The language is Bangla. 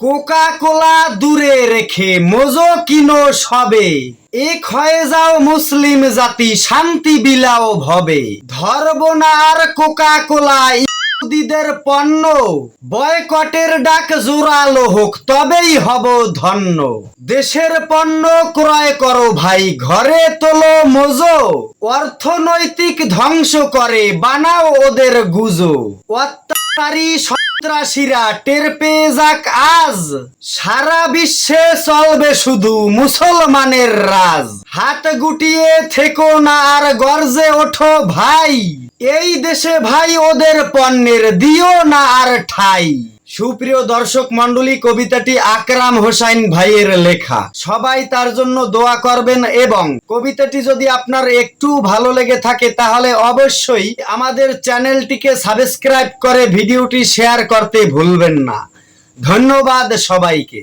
কোকা কোলা দূরে রেখে মোজো কিনো সবে, এক হয়ে যাও মুসলিম জাতি, শান্তি বিলাও ভবে। ধরব না আর কোকা কোলা ইহুদিদের পণ্য, বয়কটের ডাক জোরালো হোক তবেই হব ধন্য। দেশের পণ্য ক্রয় করো ভাই, ঘরে তোলো মোজো, অর্থনৈতিক ধ্বংস করে বানাও ওদের গুজো। অত্যাচারী সন্ত্রাসীরা টের পেয়ে যাক আজ, সারা বিশ্বে চলবে শুধু মুসলমানের রাজ। হাত গুটিয়ে থেকো না আর গর্জে ওঠো ভাই, এই দেশে ভাই ওদের পণ্যের দিও না আর ঠাই। সুপ্রিয় দর্শক মণ্ডলী, কবিতাটি আকরাম হোসাইন ভাইয়ের লেখা। সবাই তার জন্য দোয়া করবেন এবং কবিতাটি যদি আপনার একটু ভালো লেগে থাকে তাহলে অবশ্যই আমাদের চ্যানেলটিকে সাবস্ক্রাইব করে ভিডিওটি শেয়ার করতে ভুলবেন না। ধন্যবাদ সবাইকে।